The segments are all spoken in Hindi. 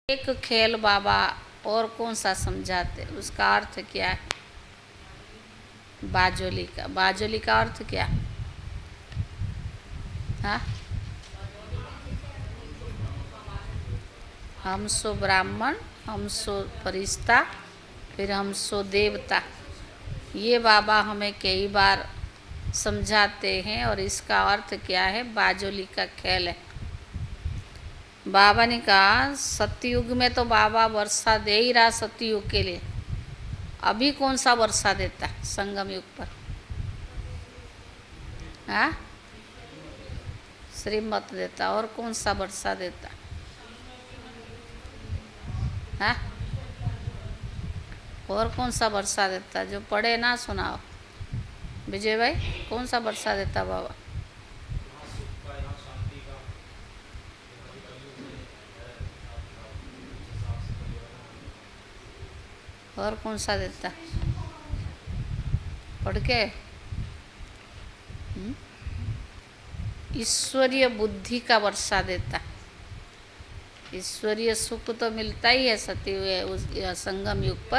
एक खेल बाबा और कौन सा समझाते, उसका अर्थ क्या है? बाजोली का। बाजोली का अर्थ क्या? हाँ, हम सो ब्राह्मण, हम सो फरिश्ता, फिर हम सो देवता। ये बाबा हमें कई बार समझाते हैं और इसका अर्थ क्या है? बाजोली का खेल है। बाबा ने कहा सतयुग में तो बाबा वर्षा दे ही रहा सतयुग के लिए, अभी कौन सा वर्षा देता संगम युग पर? हाँ, श्रीमत देता। और कौन सा वर्षा देता? हाँ, और कौन सा वर्षा देता? जो पढ़े ना सुनाओ विजय भाई, कौन सा वर्षा देता बाबा? और कौन सा देता? पढ़ के ईश्वरीय बुद्धि का वर्षा देता। ईश्वरीय सुख तो मिलता ही है सतयुग उस संगम युग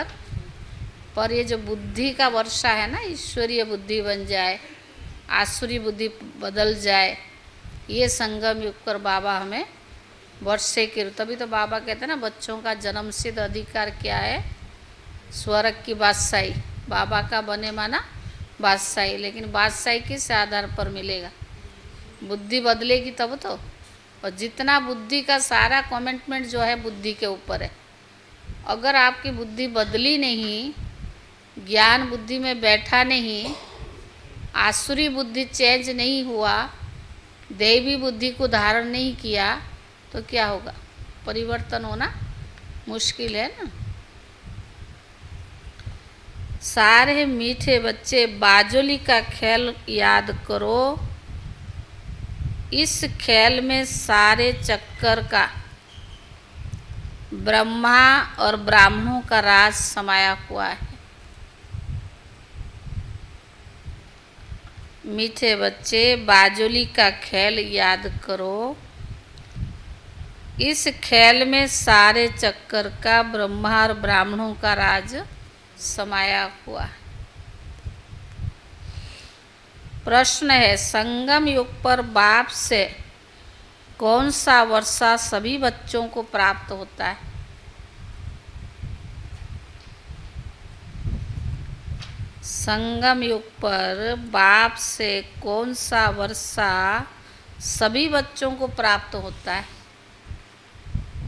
पर ये जो बुद्धि का वर्षा है ना, ईश्वरीय बुद्धि बन जाए, आसुरी बुद्धि बदल जाए, ये संगम युग पर बाबा हमें वर्षे के। तभी तो बाबा कहते हैं ना, बच्चों का जन्मसिद्ध अधिकार क्या है? स्वर्ग की बादशाही। बाबा का बने माना बादशाही, लेकिन बादशाही किस आधार पर मिलेगा? बुद्धि बदलेगी तब तो। और जितना बुद्धि का सारा कमिटमेंट जो है बुद्धि के ऊपर है। अगर आपकी बुद्धि बदली नहीं, ज्ञान बुद्धि में बैठा नहीं, आसुरी बुद्धि चेंज नहीं हुआ, दैवी बुद्धि को धारण नहीं किया, तो क्या होगा? परिवर्तन होना मुश्किल है ना। सारे मीठे बच्चे बाजोली का खेल याद करो। इस खेल में सारे चक्कर का ब्रह्मा और ब्राह्मणों का राज समाया हुआ है। मीठे बच्चे बाजोली का खेल याद करो। इस खेल में सारे चक्कर का ब्रह्मा और ब्राह्मणों का राज समाया हुआ है। प्रश्न है, संगम युग पर बाप से कौन सा वर्षा सभी बच्चों को प्राप्त होता है? संगम युग पर बाप से कौन सा वर्षा सभी बच्चों को प्राप्त होता है?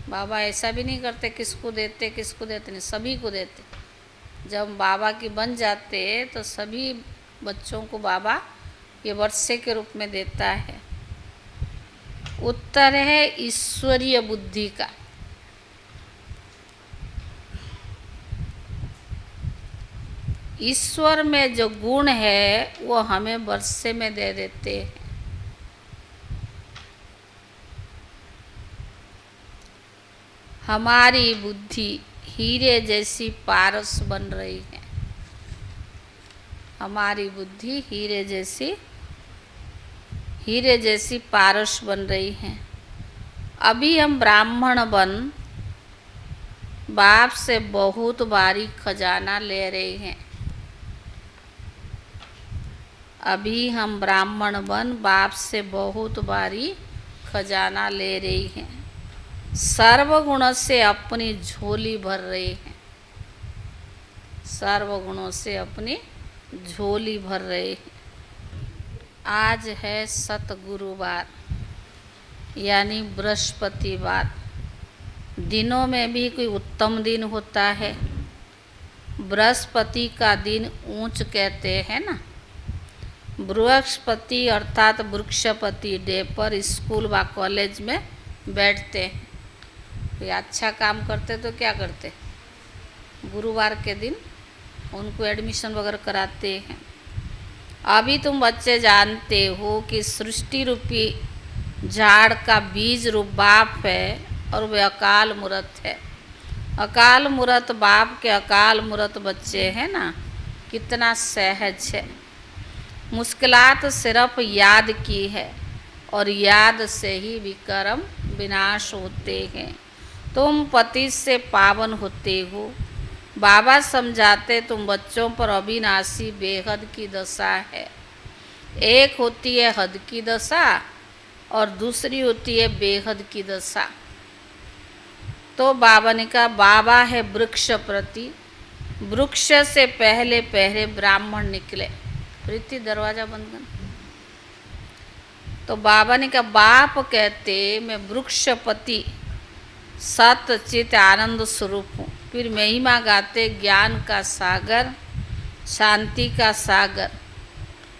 बाबा ऐसा भी नहीं करते किसको देते किसको देते नहीं, सभी को देते। जब बाबा की बन जाते तो सभी बच्चों को बाबा ये वर्षे के रूप में देता है। उत्तर है ईश्वरीय बुद्धि का। ईश्वर में जो गुण है वो हमें वर्षे में दे देते हैं। हमारी बुद्धि हीरे जैसी पारस बन रही है। हमारी बुद्धि हीरे जैसी पारस बन रही है। अभी हम ब्राह्मण बन बाप से बहुत भारी खजाना ले रहे हैं। अभी हम ब्राह्मण बन बाप से बहुत भारी खजाना ले रही हैं। सर्वगुणों से अपनी झोली भर रहे हैं। सर्वगुणों से अपनी झोली भर रहे हैं। आज है सतगुरुवार यानी बृहस्पतिवार। दिनों में भी कोई उत्तम दिन होता है। बृहस्पति का दिन ऊंच कहते हैं ना। बृहस्पति अर्थात वृक्षपति डे पर स्कूल व कॉलेज में बैठते हैं। कोई अच्छा काम करते तो क्या करते? गुरुवार के दिन उनको एडमिशन वगैरह कराते हैं। अभी तुम बच्चे जानते हो कि सृष्टि रूपी झाड़ का बीज रूप बाप है और वे अकाल मूर्त है। अकाल मूर्त बाप के अकाल मूर्त बच्चे हैं ना, कितना सहज है। मुश्किलात सिर्फ याद की है और याद से ही विक्रम विनाश होते हैं। तुम पति से पावन होते हो। बाबा समझाते तुम बच्चों पर अविनाशी बेहद की दशा है। एक होती है हद की दशा और दूसरी होती है बेहद की दशा। तो बाबा ने कहा बाबा है वृक्ष प्रति, वृक्ष से पहले पहले ब्राह्मण निकले। प्रीति दरवाजा बंद कर। तो बाबा ने कहा बाप कहते मैं वृक्षपति सत चित आनंद स्वरूप हूँ। फिर महिमा गाते ज्ञान का सागर, शांति का सागर।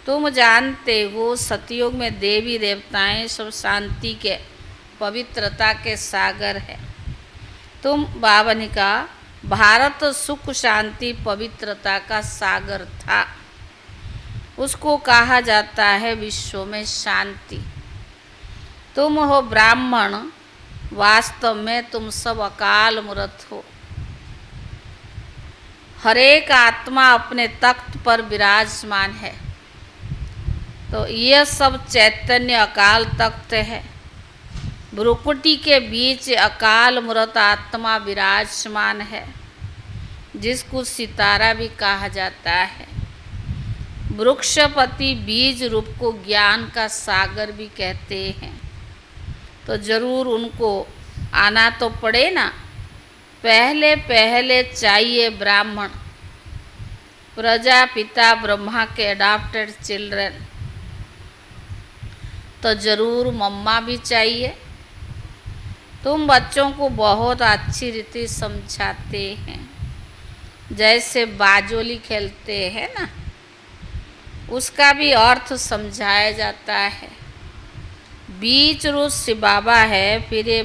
तुम जानते हो सतयुग में देवी देवताएं सब शांति के पवित्रता के सागर है। तुम बाबा ने कहा भारत सुख शांति पवित्रता का सागर था, उसको कहा जाता है विश्व में शांति। तुम हो ब्राह्मण, वास्तव में तुम सब अकाल मूर्त हो। हरेक आत्मा अपने तख्त पर विराजमान है। तो यह सब चैतन्य अकाल तख्त है। भ्रुकुटी के बीच अकाल मूर्त आत्मा विराजमान है, जिसको सितारा भी कहा जाता है। वृक्षपति बीज रूप को ज्ञान का सागर भी कहते हैं। तो जरूर उनको आना तो पड़े ना। पहले पहले चाहिए ब्राह्मण, प्रजापिता ब्रह्मा के अडॉप्टेड चिल्ड्रन। तो जरूर मम्मा भी चाहिए। तुम बच्चों को बहुत अच्छी रीति समझाते हैं, जैसे बाजोली खेलते हैं ना, उसका भी अर्थ समझाया जाता है। बीच रूप शिव बाबा है, फिर ये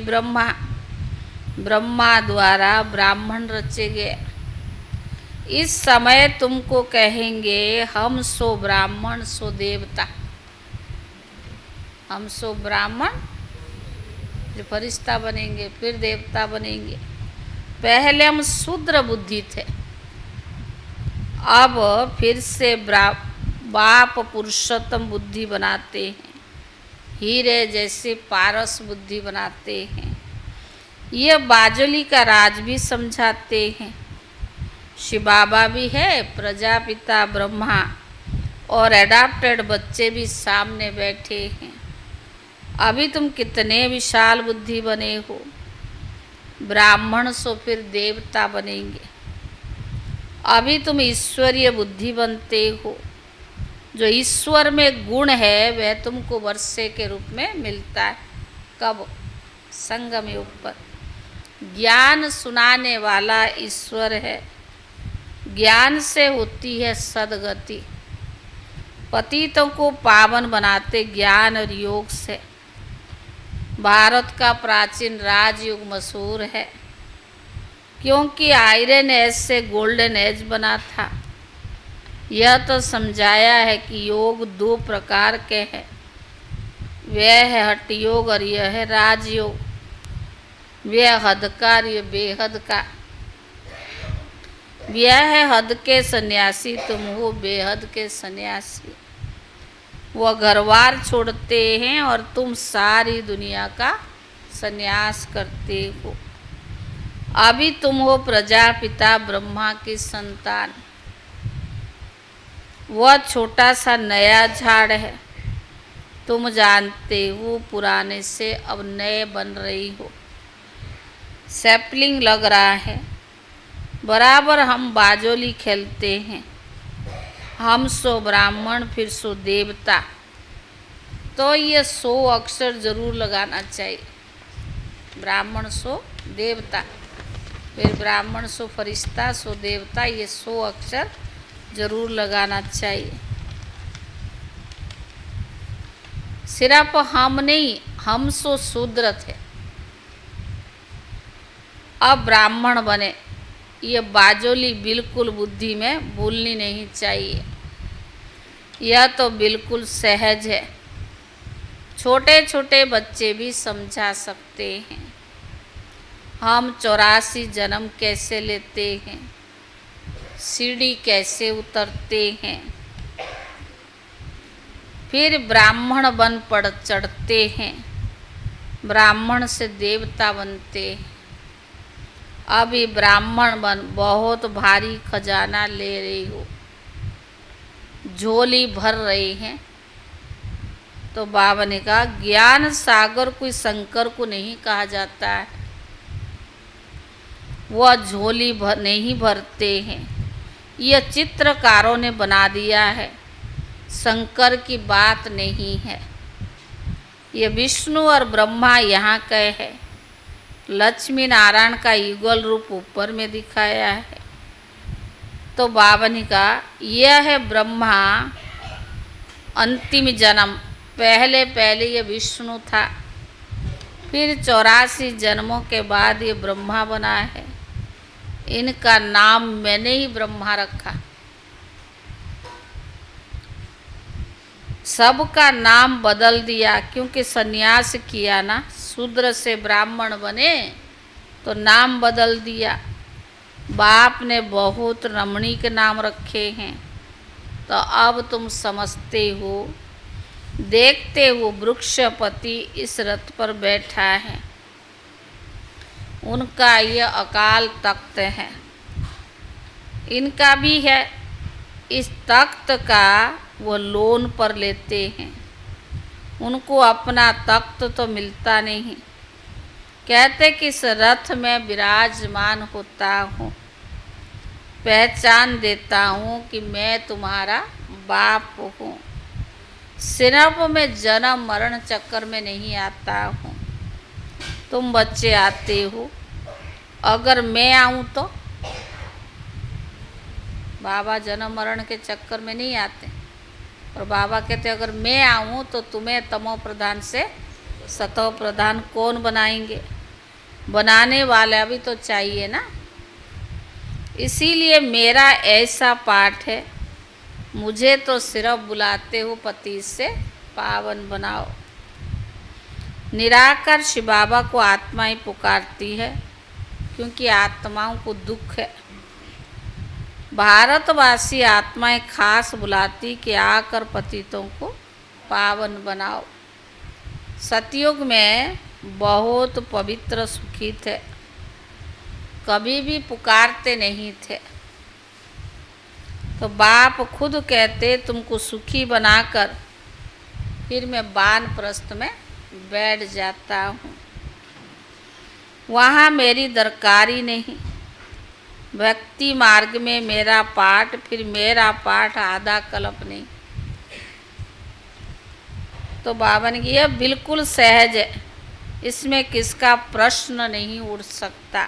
ब्रह्मा द्वारा ब्राह्मण रचे गए। इस समय तुमको कहेंगे हम सो ब्राह्मण सो देवता। हम सो ब्राह्मण जो फरिश्ता बनेंगे, फिर देवता बनेंगे। पहले हम शूद्र बुद्धि थे, अब फिर से बाप पुरुषोत्तम बुद्धि बनाते हैं। हीरे जैसे पारस बुद्धि बनाते हैं। ये बाजोली का राज भी समझाते हैं। शिव बाबा भी है, प्रजापिता ब्रह्मा और एडॉप्टेड बच्चे भी सामने बैठे हैं। अभी तुम कितने विशाल बुद्धि बने हो। ब्राह्मण सो फिर देवता बनेंगे। अभी तुम ईश्वरीय बुद्धि बनते हो। जो ईश्वर में गुण है वह तुमको वर्षे के रूप में मिलता है। कब? संगम युग पर। ज्ञान सुनाने वाला ईश्वर है। ज्ञान से होती है सदगति। पतितों को पावन बनाते ज्ञान और योग से। भारत का प्राचीन राजयुग मशहूर है, क्योंकि आयरन एज से गोल्डन एज बना था। यह तो समझाया है कि योग दो प्रकार के हैं, वह है हठ योग और यह है राजयोग। वह हद का और यह बेहद का। वह है हद के सन्यासी, तुम हो बेहद के सन्यासी। वह घरवार छोड़ते हैं और तुम सारी दुनिया का सन्यास करते हो। अभी तुम हो प्रजापिता ब्रह्मा की संतान। वह छोटा सा नया झाड़ है, तुम जानते हो पुराने से अब नए बन रही हो। सैपलिंग लग रहा है। बराबर हम बाजोली खेलते हैं। हम सो ब्राह्मण फिर सो देवता। तो ये 100 अक्षर जरूर लगाना चाहिए। ब्राह्मण सो देवता, फिर ब्राह्मण सो फरिश्ता सो देवता। ये 100 अक्षर जरूर लगाना चाहिए। सिर्फ हम नहीं, हम सो शूद्र थे, अब ब्राह्मण बने। ये बाजोली बिल्कुल बुद्धि में भूलनी नहीं चाहिए। यह तो बिल्कुल सहज है। छोटे छोटे बच्चे भी समझा सकते हैं। हम 84 जन्म कैसे लेते हैं, सीढ़ी कैसे उतरते हैं, फिर ब्राह्मण बन पड़ चढ़ते हैं, ब्राह्मण से देवता बनते हैं। अभी ब्राह्मण बन बहुत भारी खजाना ले रही हो, झोली भर रही हैं। तो बाबा ने कहा ज्ञान सागर कोई शंकर को नहीं कहा जाता है, वह झोली भर नहीं भरते हैं, यह चित्रकारों ने बना दिया है, शंकर की बात नहीं है। ये विष्णु और ब्रह्मा यहाँ कहे है, लक्ष्मी नारायण का युगल रूप ऊपर में दिखाया है। तो बाबा ने कहा यह है ब्रह्मा अंतिम जन्म, पहले पहले ये विष्णु था, फिर 84 जन्मों के बाद ये ब्रह्मा बना है। इनका नाम मैंने ही ब्रह्मा रखा। सबका नाम बदल दिया क्योंकि सन्यास किया ना, शूद्र से ब्राह्मण बने तो नाम बदल दिया। बाप ने बहुत रमणीक नाम रखे हैं। तो अब तुम समझते हो, देखते हो वृक्षपति इस रथ पर बैठा है, उनका यह अकाल तख्त है, इनका भी है। इस तख्त का वो लोन पर लेते हैं, उनको अपना तख्त तो मिलता नहीं। कहते कि इस रथ में विराजमान होता हूँ, पहचान देता हूँ कि मैं तुम्हारा बाप हूँ। सिर्फ में जन्म मरण चक्कर में नहीं आता हूँ, तुम बच्चे आते हो। अगर मैं आऊँ तो बाबा जन्म मरण के चक्कर में नहीं आते, और बाबा कहते अगर मैं आऊँ तो तुम्हें तमो प्रधान से सतो प्रधान कौन बनाएंगे, बनाने वाला भी तो चाहिए ना। इसीलिए मेरा ऐसा पाठ है, मुझे तो सिर्फ बुलाते हो पति से पावन बनाओ। निराकार शिव बाबा को आत्मा ही पुकारती है, क्योंकि आत्माओं को दुख है। भारतवासी आत्माएं खास बुलाती कि आकर पतितों को पावन बनाओ। सतयुग में बहुत पवित्र सुखी थे, कभी भी पुकारते नहीं थे। तो बाप खुद कहते तुमको सुखी बनाकर फिर मैं वानप्रस्थ में बैठ जाता हूँ, वहाँ मेरी दरकारी नहीं। भक्ति मार्ग में मेरा पाठ, फिर मेरा पाठ आधा कल्प नहीं। तो बाबा ने यह बिल्कुल सहज है, इसमें किसका प्रश्न नहीं उठ सकता।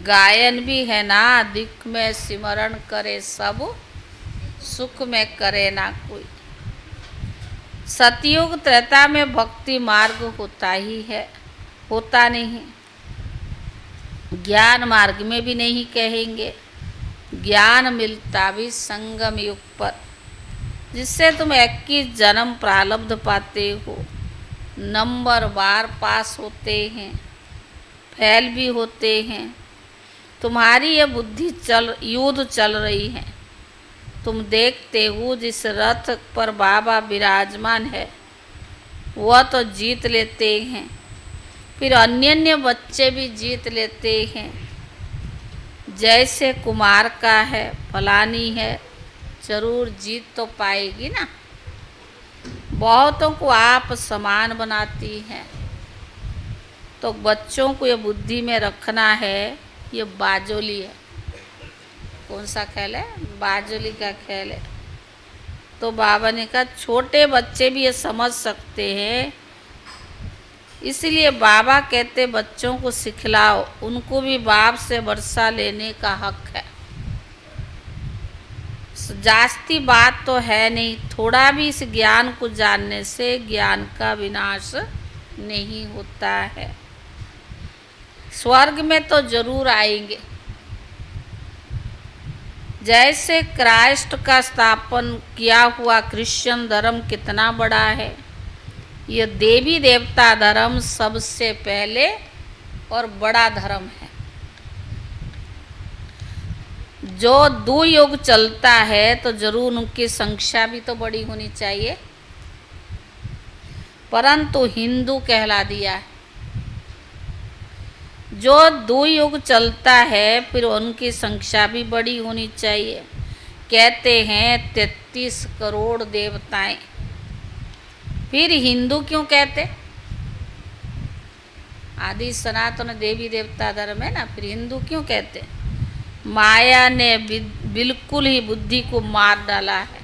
गायन भी है ना, दुख में सिमरण करे सब, सुख में करे ना कोई। सतयुग त्रेता में भक्ति मार्ग होता ही है, होता नहीं। ज्ञान मार्ग में भी नहीं कहेंगे। ज्ञान मिलता भी संगम युग पर, जिससे तुम 21 जन्म प्रारब्ध पाते हो, नंबर बार पास होते हैं, फेल भी होते हैं। तुम्हारी ये बुद्धि युद्ध चल रही है। तुम देखते हो जिस रथ पर बाबा विराजमान है वह तो जीत लेते हैं, फिर अन्य बच्चे भी जीत लेते हैं। जैसे कुमार का है, फलानी है, जरूर जीत तो पाएगी ना। बहुतों को आप समान बनाती हैं। तो बच्चों को ये बुद्धि में रखना है, ये बाजोली है। कौन सा खेल है? बाजोली का खेल है। तो बाबा ने कहा छोटे बच्चे भी ये समझ सकते हैं, इसलिए बाबा कहते बच्चों को सिखलाओ, उनको भी बाप से वर्षा लेने का हक है। जास्ती बात तो है नहीं, थोड़ा भी इस ज्ञान को जानने से ज्ञान का विनाश नहीं होता है। स्वर्ग में तो जरूर आएंगे। जैसे क्राइस्ट का स्थापन किया हुआ क्रिश्चियन धर्म कितना बड़ा है, यह देवी देवता धर्म सबसे पहले और बड़ा धर्म है। जो 2 युग चलता है तो जरूर उनकी संख्या भी तो बड़ी होनी चाहिए, परंतु हिंदू कहला दिया है। जो 2 युग चलता है फिर उनकी संख्या भी बड़ी होनी चाहिए। कहते हैं 33 करोड़ देवताएं। फिर हिंदू क्यों कहते? आदि सनातन देवी देवता धर्म है ना, फिर हिंदू क्यों कहते? माया ने बिल्कुल ही बुद्धि को मार डाला है।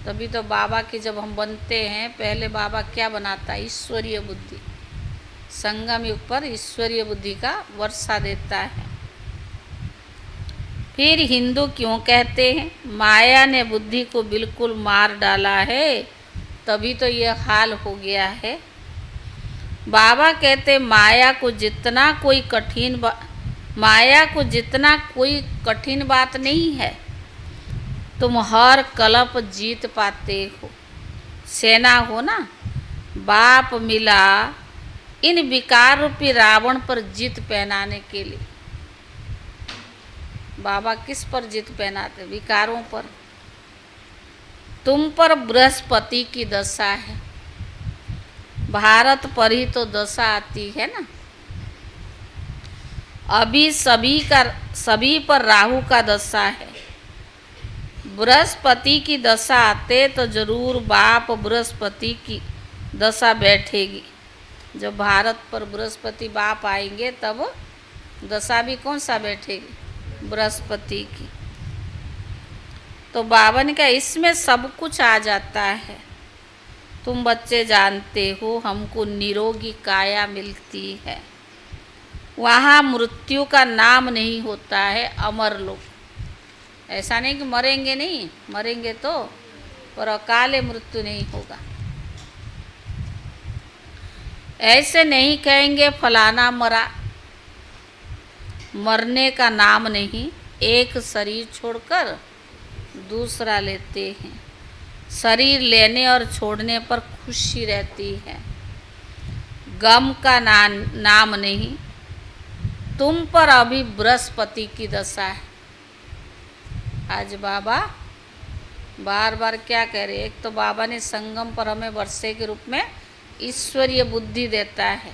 तभी तो बाबा की जब हम बनते हैं, पहले बाबा क्या बनाता है? ईश्वरीय बुद्धि। संगम युग पर ईश्वरीय बुद्धि का वर्षा देता है। फिर हिंदू क्यों कहते हैं? माया ने बुद्धि को बिल्कुल मार डाला है, तभी तो यह हाल हो गया है। बाबा कहते माया को जितना कोई कठिन बात नहीं है, तुम हर कलप जीत पाते हो। सेना हो ना, बाप मिला इन विकार रूपी रावण पर जीत पहनाने के लिए। बाबा किस पर जीत पहनाते? विकारों पर। तुम पर बृहस्पति की दशा है, भारत पर ही तो दशा आती है ना। अभी सभी पर राहु का दशा है। बृहस्पति की दशा आते तो जरूर बाप बृहस्पति की दशा बैठेगी। जब भारत पर बृहस्पति बाप आएंगे तब दशा भी कौन सा बैठेगी? बृहस्पति की। तो बाबा ने कहा इसमें सब कुछ आ जाता है। तुम बच्चे जानते हो हमको निरोगी काया मिलती है, वहाँ मृत्यु का नाम नहीं होता है, अमर लोग। ऐसा नहीं कि मरेंगे नहीं, मरेंगे तो, पर अकाले मृत्यु नहीं होगा। ऐसे नहीं कहेंगे फलाना मरा, मरने का नाम नहीं। एक शरीर छोड़कर दूसरा लेते हैं। शरीर लेने और छोड़ने पर खुशी रहती है, गम का नाम नहीं। तुम पर अभी बृहस्पति की दशा है। आज बाबा बार बार क्या कह रहे? एक तो बाबा ने संगम पर हमें वर्षे के रूप में ईश्वरीय बुद्धि देता है,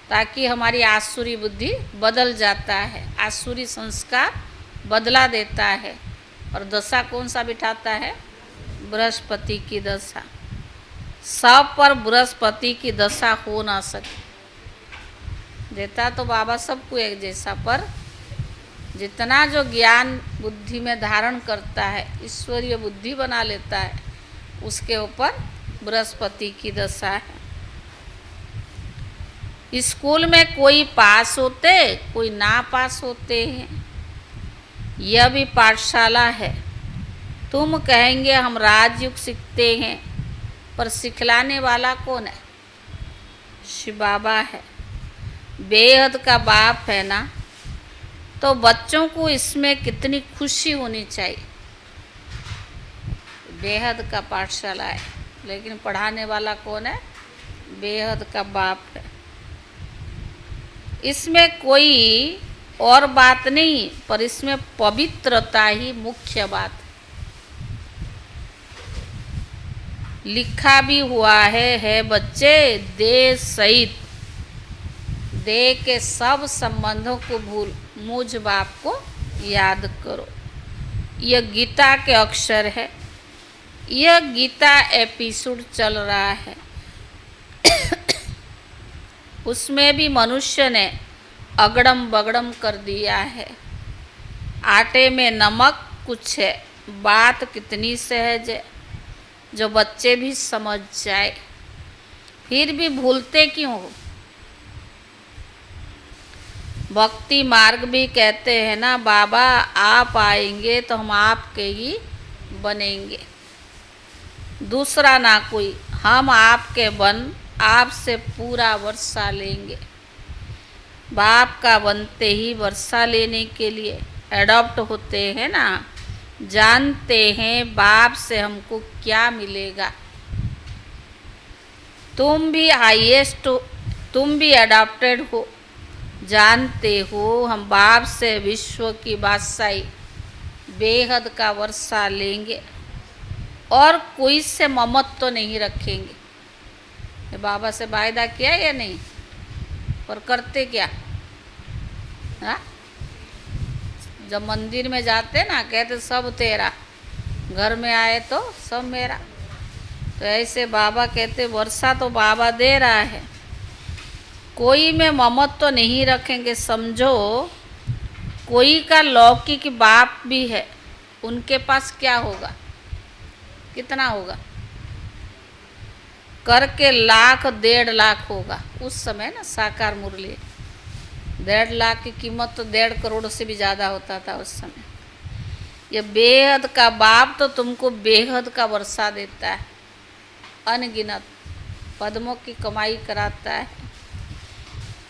ताकि हमारी आसुरी बुद्धि बदल जाता है, आसुरी संस्कार बदला देता है। और दशा कौन सा बिठाता है? बृहस्पति की दशा। सब पर बृहस्पति की दशा हो ना सके। देता तो बाबा सबको एक जैसा, पर जितना जो ज्ञान बुद्धि में धारण करता है, ईश्वरीय बुद्धि बना लेता है, उसके ऊपर बृहस्पति की दशा है। स्कूल में कोई पास होते, कोई ना पास होते हैं। यह भी पाठशाला है। तुम कहेंगे हम राजयुग सीखते हैं, पर सिखलाने वाला कौन है? शिव बाबा है, बेहद का बाप है ना। तो बच्चों को इसमें कितनी खुशी होनी चाहिए। बेहद का पाठशाला है, लेकिन पढ़ाने वाला कौन है? बेहद का बाप है। इसमें कोई और बात नहीं, पर इसमें पवित्रता ही मुख्य बात है। लिखा भी हुआ है बच्चे, देह सहित देह के सब संबंधों को भूल मुझ बाप को याद करो। यह गीता के अक्षर है। यह गीता एपिसोड चल रहा है। उसमें भी मनुष्य ने अगड़म बगड़म कर दिया है। आटे में नमक कुछ है, बात कितनी सहज है, जो बच्चे भी समझ जाए। फिर भी भूलते क्यों हो? भक्ति मार्ग भी कहते हैं ना, बाबा आप आएंगे तो हम आपके ही बनेंगे, दूसरा ना कोई। हम आपके बन आपसे पूरा वर्षा लेंगे। बाप का बनते ही वर्षा लेने के लिए एडॉप्ट होते हैं ना, जानते हैं बाप से हमको क्या मिलेगा। तुम भी हाईएस्ट हो, तुम भी अडॉप्टेड हो, जानते हो हम बाप से विश्व की बादशाही बेहद का वर्षा लेंगे और कोई से ममत्व तो नहीं रखेंगे। बाबा से वायदा किया या नहीं? पर करते क्या? हाँ, जब मंदिर में जाते ना कहते सब तेरा, घर में आए तो सब मेरा। तो ऐसे बाबा कहते वर्षा तो बाबा दे रहा है, कोई में ममत तो नहीं रखेंगे। समझो कोई का लौकिक बाप भी है, उनके पास क्या होगा, कितना होगा? करके 1,00,000 1,50,000 होगा उस समय ना। साकार मुरली 1,50,000 की कीमत तो 1,50,000 से भी ज़्यादा होता था उस समय। ये बेहद का बाप तो तुमको बेहद का वर्षा देता है, अनगिनत पद्मों की कमाई कराता है।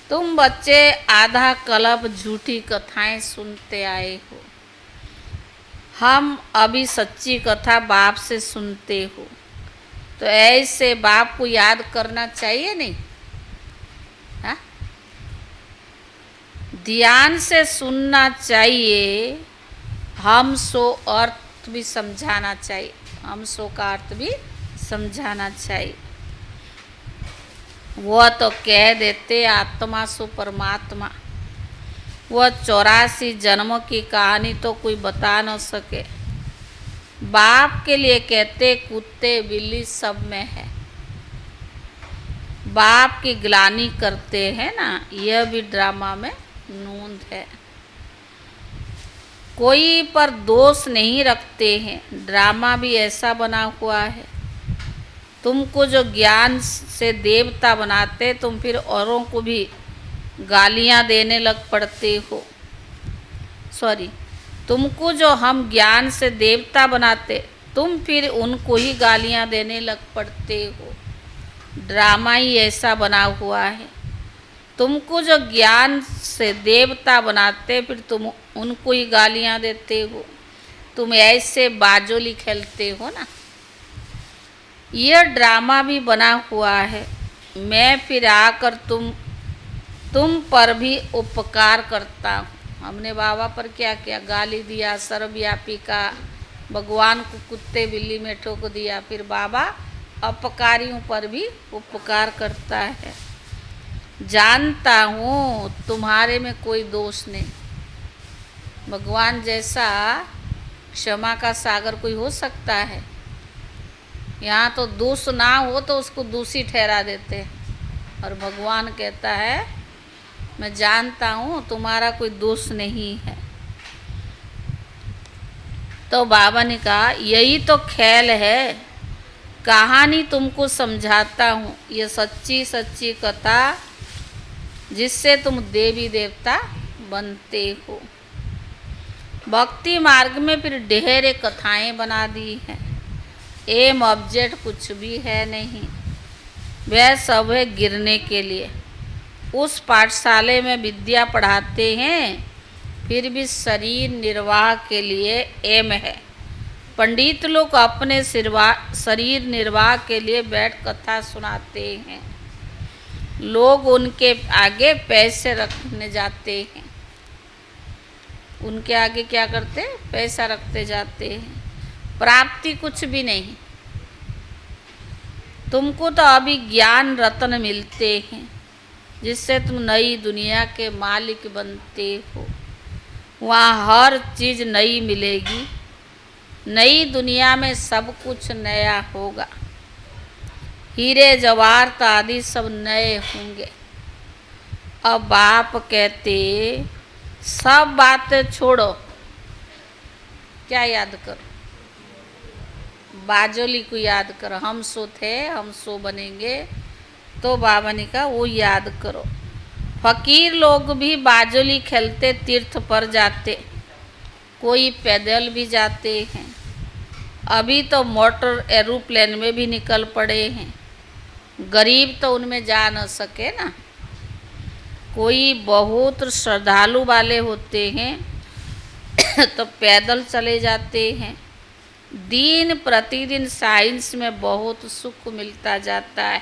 तुम बच्चे आधा कल्प झूठी कथाएं सुनते आए हो, हम अभी सच्ची कथा बाप से सुनते हो। तो ऐसे बाप को याद करना चाहिए नहीं? हाँ, ध्यान से सुनना चाहिए। हम सो अर्थ भी समझाना चाहिए, हम सो का अर्थ भी समझाना चाहिए। वह तो कह देते आत्मा सो परमात्मा, वह 84 जन्मों की कहानी तो कोई बता न सके। बाप के लिए कहते कुत्ते बिल्ली सब में है, बाप की ग्लानि करते हैं ना, यह भी ड्रामा में नूंद है। कोई पर दोष नहीं रखते हैं, ड्रामा भी ऐसा बना हुआ है। तुमको जो ज्ञान से देवता बनाते, तुम फिर औरों को भी गालियां देने लग पड़ते हो। सॉरी, तुमको जो हम ज्ञान से देवता बनाते, तुम फिर उनको ही गालियां देने लग पड़ते हो। ड्रामा ही ऐसा बना हुआ है। तुमको जो ज्ञान से देवता बनाते, फिर तुम उनको ही गालियां देते हो। तुम ऐसे बाजोली खेलते हो ना, यह ड्रामा भी बना हुआ है। मैं फिर आकर तुम पर भी उपकार करता हूँ। हमने बाबा पर क्या किया? गाली दिया, सर्वव्यापी का, भगवान को कुत्ते बिल्ली में ठोक दिया। फिर बाबा अपकारियों पर भी उपकार करता है। जानता हूँ तुम्हारे में कोई दोष नहीं। भगवान जैसा क्षमा का सागर कोई हो सकता है? यहाँ तो दोष ना हो तो उसको दोषी ठहरा देते हैं। और भगवान कहता है मैं जानता हूँ तुम्हारा कोई दोष नहीं है। तो बाबा ने कहा यही तो खेल है, कहानी तुमको समझाता हूँ। ये सच्ची सच्ची कथा जिससे तुम देवी देवता बनते हो। भक्ति मार्ग में फिर ढेरे कथाएं बना दी हैं। एम ऑब्जेक्ट कुछ भी है नहीं, वह सब है गिरने के लिए। उस पाठशाले में विद्या पढ़ाते हैं, फिर भी शरीर निर्वाह के लिए एम है। पंडित लोग अपने शरीर निर्वाह के लिए बैठ कथा सुनाते हैं। लोग उनके आगे पैसे रखने जाते हैं। उनके आगे क्या करते? पैसा रखते जाते हैं। प्राप्ति कुछ भी नहीं। तुमको तो अभी ज्ञान रत्न मिलते हैं, जिससे तुम नई दुनिया के मालिक बनते हो। वहाँ हर चीज़ नई मिलेगी। नई दुनिया में सब कुछ नया होगा। हीरे जवाहरात आदि सब नए होंगे। अब बाप कहते सब बातें छोड़ो, क्या याद करो? बाजोली को याद करो। हम सो थे, हम सो बनेंगे। तो बाबा ने कहा वो याद करो। फकीर लोग भी बाजोली खेलते तीर्थ पर जाते, कोई पैदल भी जाते हैं। अभी तो मोटर एरोप्लेन में भी निकल पड़े हैं। गरीब तो उनमें जा न सके ना। कोई बहुत श्रद्धालु वाले होते हैं तो पैदल चले जाते हैं। दिन प्रतिदिन साइंस में बहुत सुख मिलता जाता है।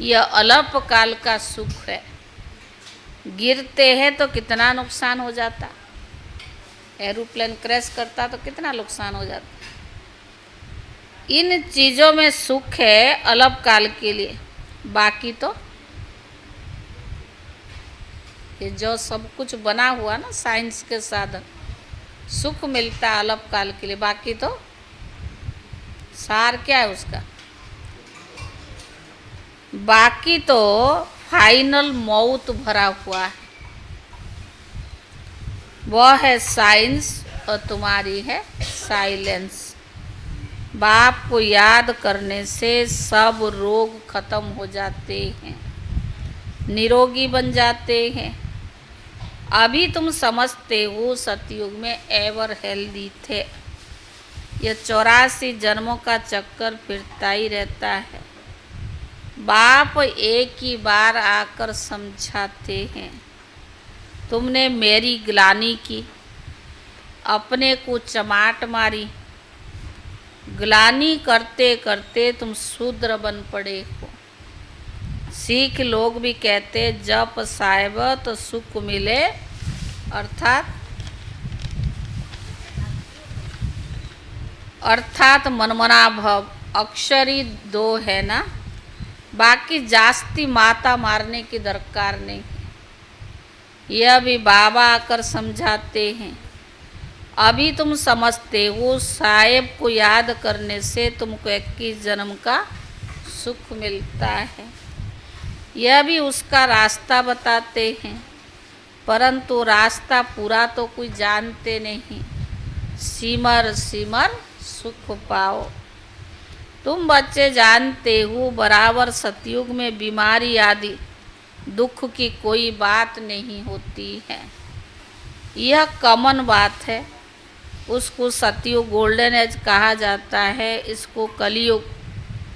यह अल्पकाल का सुख है। गिरते हैं तो कितना नुकसान हो जाता। एरोप्लेन क्रैश करता तो कितना नुकसान हो जाता। इन चीज़ों में सुख है अल्पकाल के लिए, बाकी तो ये जो सब कुछ बना हुआ ना साइंस के साधन, सुख मिलता है अल्पकाल के लिए, बाकी तो सार क्या है उसका, बाकी तो फाइनल मौत भरा हुआ है। वह है साइंस और तुम्हारी है साइलेंस। बाप को याद करने से सब रोग खत्म हो जाते हैं, निरोगी बन जाते हैं। अभी तुम समझते हो सतयुग में एवर हेल्दी थे। यह 84 जन्मों का चक्कर फिरता ही रहता है। बाप एक ही बार आकर समझाते हैं, तुमने मेरी ग्लानि की, अपने को चमाट मारी, ग्लानि करते करते तुम शूद्र बन पड़े हो। सिख लोग भी कहते जप साहिब तो सुख मिले, अर्थात मनमना भव। अक्षरी दो है ना, बाकी जास्ती माता मारने की दरकार नहीं। यह भी बाबा आकर समझाते हैं। अभी तुम समझते हो साहेब को याद करने से तुमको 21 जन्म का सुख मिलता है। यह भी उसका रास्ता बताते हैं, परंतु रास्ता पूरा तो कोई जानते नहीं। सिमर सिमर सुख पाओ। तुम बच्चे जानते हो बराबर सतयुग में बीमारी आदि दुख की कोई बात नहीं होती है। यह कॉमन बात है। उसको सतयुग गोल्डन एज कहा जाता है, इसको कलयुग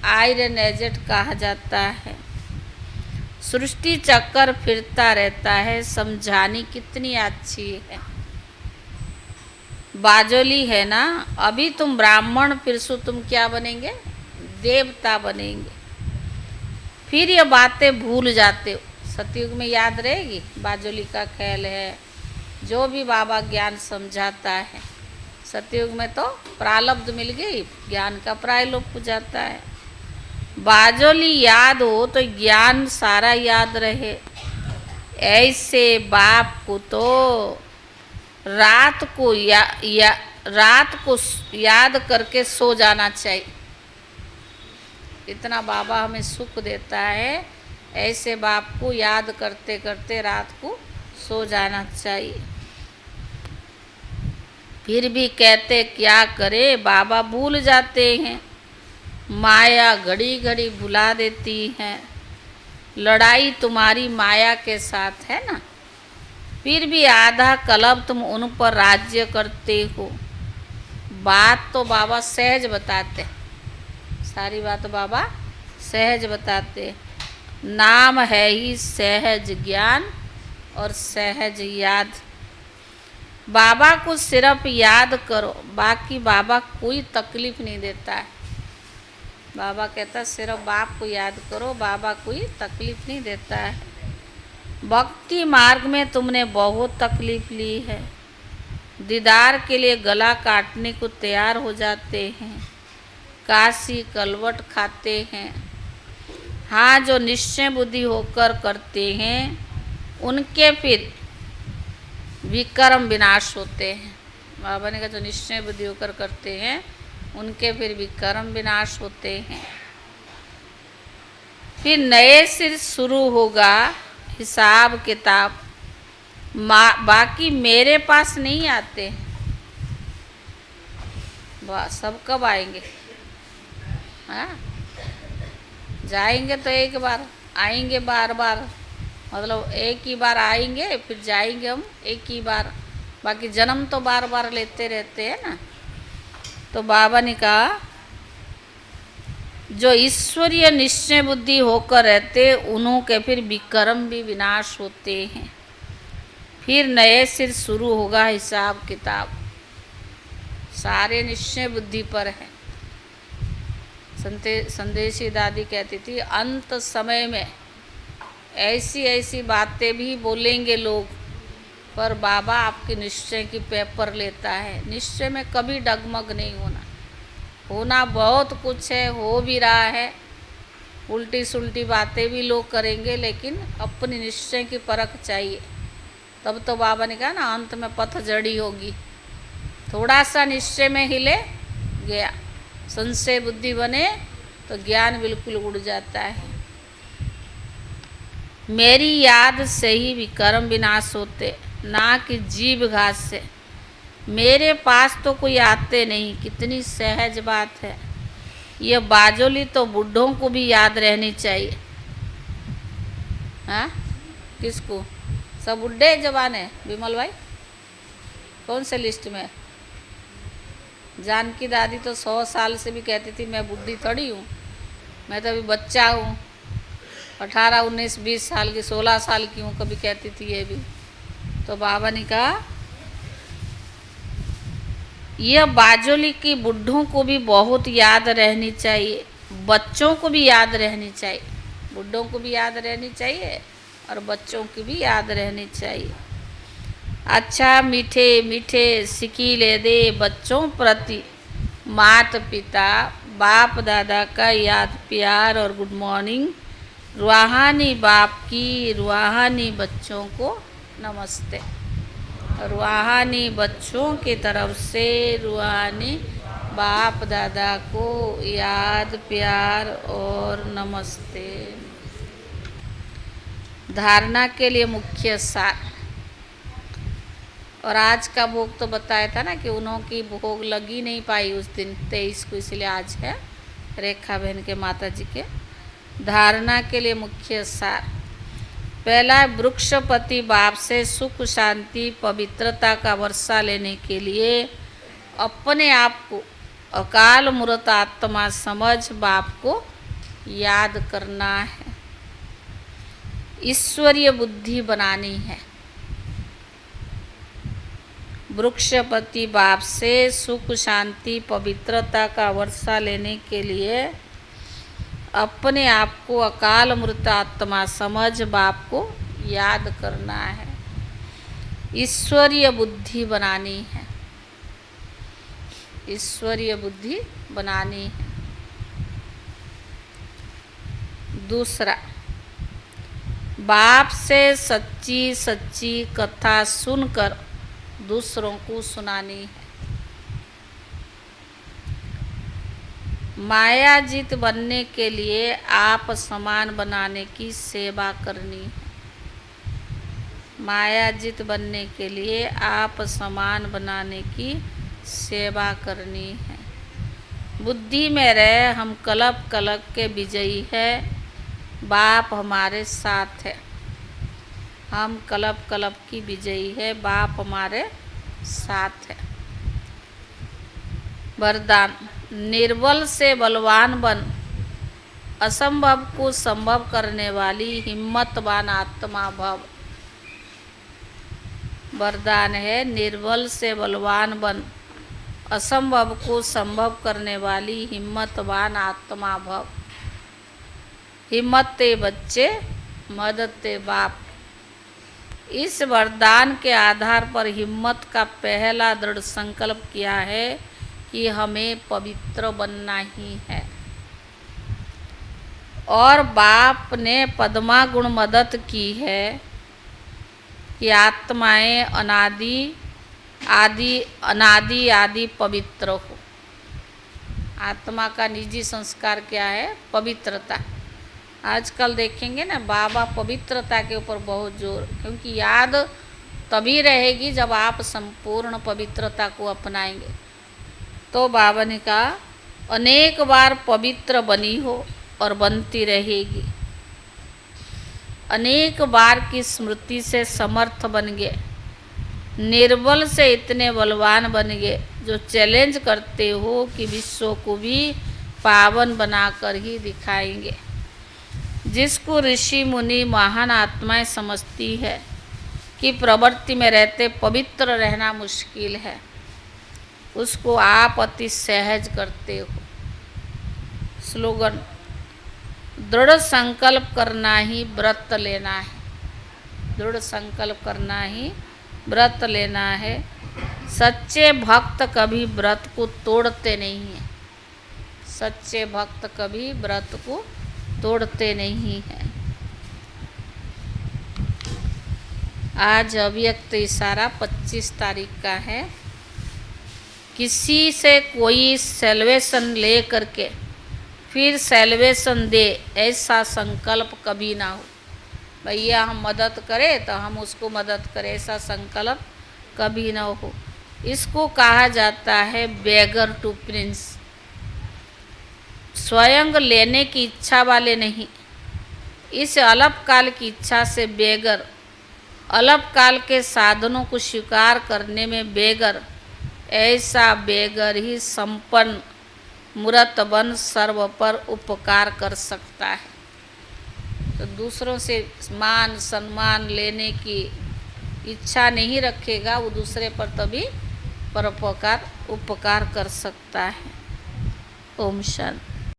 आयरन एजेड कहा जाता है। सृष्टि चक्कर फिरता रहता है। समझानी कितनी अच्छी है। बाजोली है ना, अभी तुम ब्राह्मण, फिर सो तुम क्या बनेंगे, देवता बनेंगे। फिर ये बातें भूल जाते हो। सतयुग में याद रहेगी, बाजोली का ख्याल है, जो भी बाबा ज्ञान समझाता है। सतयुग में तो प्रारब्ध मिल गई, ज्ञान का प्रायलोप हो जाता है। बाजोली याद हो तो ज्ञान सारा याद रहे। ऐसे बाप को तो रात को याद करके सो जाना चाहिए। इतना बाबा हमें सुख देता है, ऐसे बाप को याद करते करते रात को सो जाना चाहिए। फिर भी कहते क्या करे, बाबा भूल जाते हैं। माया घड़ी घड़ी भुला देती है। लड़ाई तुम्हारी माया के साथ है ना, फिर भी आधा कलब तुम उन पर राज्य करते हो। बात तो बाबा सहज बताते, सारी बात बाबा सहज बताते। नाम है ही सहज ज्ञान और सहज याद। बाबा को सिर्फ याद करो, बाकी बाबा कोई तकलीफ नहीं देता है। बाबा कहता सिर्फ बाप को याद करो, बाबा कोई तकलीफ नहीं देता है। भक्ति मार्ग में तुमने बहुत तकलीफ ली है। दीदार के लिए गला काटने को तैयार हो जाते हैं। काशी कलवट खाते हैं। हाँ, जो निश्चय बुद्धि होकर करते हैं उनके फिर विक्रम विनाश होते हैं। बाबा ने कहा जो निश्चय बुद्धि होकर करते हैं उनके फिर विक्रम विनाश होते हैं। फिर नए सिर शुरू होगा हिसाब किताब। बाकी मेरे पास नहीं आते हैं। सब कब आएंगे? हाँ, जाएंगे तो एक बार, आएंगे बार बार, मतलब एक ही बार आएंगे फिर जाएंगे हम एक ही बार। बाकी जन्म तो बार बार लेते रहते हैं ना। तो बाबा ने कहा जो ईश्वरीय निश्चय बुद्धि होकर रहते उन्हों के फिर विक्रम भी विनाश होते हैं। फिर नए सिर शुरू होगा हिसाब किताब। सारे निश्चय बुद्धि पर है। संदेशी दादी कहती थी अंत समय में ऐसी ऐसी बातें भी बोलेंगे लोग, पर बाबा आपके निश्चय की पेपर लेता है। निश्चय में कभी डगमग नहीं होना। होना बहुत कुछ है, हो भी रहा है। उल्टी सुल्टी बातें भी लोग करेंगे, लेकिन अपनी निश्चय की परख चाहिए। तब तो बाबा ने कहा ना अंत में पतझड़ी होगी। थोड़ा सा निश्चय में हिले गया, संशय बुद्धि बने तो ज्ञान बिल्कुल उड़ जाता है। मेरी याद से ही विकर्म विनाश होते, ना कि जीव घात से। मेरे पास तो कोई आते नहीं, कितनी सहज बात है। ये बाजोली तो बुढ़ों को भी याद रहनी चाहिए। हाँ, किसको? सब बुढ़े जवान है विमल भाई? कौन से लिस्ट में? जानकी दादी तो 100 साल से भी कहती थी मैं बुढ़ी थोड़ी हूँ, मैं तो अभी बच्चा हूँ, 18, 19, 20 साल की, 16 साल की हूँ, कभी कहती थी ये भी। तो बाबा ने कहा यह बाजोली की बुढ़ों को भी बहुत याद रहनी चाहिए, बच्चों को भी याद रहनी चाहिए। बुढ़ों को भी याद रहनी चाहिए और बच्चों की भी याद रहनी चाहिए। अच्छा मीठे मीठे सिकीले दे बच्चों प्रति, माता पिता बाप दादा का याद प्यार और गुड मॉर्निंग। रूहानी बाप की रूहानी बच्चों को नमस्ते। रूहानी बच्चों की तरफ से रूहानी बाप दादा को याद प्यार और नमस्ते। धारणा के लिए मुख्य सार। और आज का भोग तो बताया था ना कि उन्होंने भोग लगी नहीं पाई उस दिन 23 को, इसलिए आज है रेखा बहन के माता जी के। धारणा के लिए मुख्य सार। पहला, वृक्षपति बाप से सुख शांति पवित्रता का वर्षा लेने के लिए अपने आप को अकाल मूर्त आत्मा समझ बाप को याद करना है, ईश्वरीय बुद्धि बनानी है। वृक्षपति बाप से सुख शांति पवित्रता का वर्षा लेने के लिए अपने आप को अकाल मृत आत्मा समझ बाप को याद करना है, ईश्वरीय बुद्धि बनानी है, ईश्वरीय बुद्धि बनानी है। दूसरा, बाप से सच्ची सच्ची कथा सुनकर दूसरों को सुनानी है। मायाजीत बनने के लिए आप समान बनाने की सेवा करनी है। मायाजीत बनने के लिए आप समान बनाने की सेवा करनी है। बुद्धि में रहे हम कल्प कल्प के विजयी है, बाप हमारे साथ है। हम कल्प कल्प की विजयी है, बाप हमारे साथ है। वरदान। निर्बल से बलवान बन, असंभव को संभव करने वाली हिम्मतवान आत्मा भव। वरदान है, निर्बल से बलवान बन, असंभव को संभव करने वाली हिम्मतवान आत्मा भव। हिम्मत ते बच्चे, मदद ते बाप। इस वरदान के आधार पर हिम्मत का पहला दृढ़ संकल्प किया है कि हमें पवित्र बनना ही है। और बाप ने पद्मा गुण मदद की है कि आत्माएं अनादि आदि पवित्र हो। आत्मा का निजी संस्कार क्या है? पवित्रता। आजकल देखेंगे ना बाबा पवित्रता के ऊपर बहुत जोर, क्योंकि याद तभी रहेगी जब आप संपूर्ण पवित्रता को अपनाएंगे। तो बाबा ने कहा अनेक बार पवित्र बनी हो और बनती रहेगी। अनेक बार की स्मृति से समर्थ बन गए, निर्बल से इतने बलवान बन गए जो चैलेंज करते हो कि विश्व को भी पावन बनाकर ही दिखाएंगे। जिसको ऋषि मुनि महान आत्माएं समझती है कि प्रवृत्ति में रहते पवित्र रहना मुश्किल है, उसको आप अति सहज करते हो। स्लोगन। दृढ़ संकल्प करना ही व्रत लेना है। दृढ़ संकल्प करना ही व्रत लेना है। सच्चे भक्त कभी व्रत को तोड़ते नहीं हैं। सच्चे भक्त कभी व्रत को तोड़ते नहीं हैं। आज अव्यक्त इशारा 25 तारीख का है। किसी से कोई सेल्वेशन ले करके फिर सेल्वेशन दे, ऐसा संकल्प कभी ना हो। भैया हम मदद करें तो हम उसको मदद करें, ऐसा संकल्प कभी ना हो। इसको कहा जाता है बेगर टू प्रिंस। स्वयं लेने की इच्छा वाले नहीं, इस अल्पकाल की इच्छा से बेगर, अल्पकाल के साधनों को स्वीकार करने में बेगर, ऐसा बेगर ही संपन्न मूर्त बन सर्व पर उपकार कर सकता है। तो दूसरों से मान सम्मान लेने की इच्छा नहीं रखेगा, वो दूसरे पर तभी परोपकार उपकार कर सकता है। ओम शांति।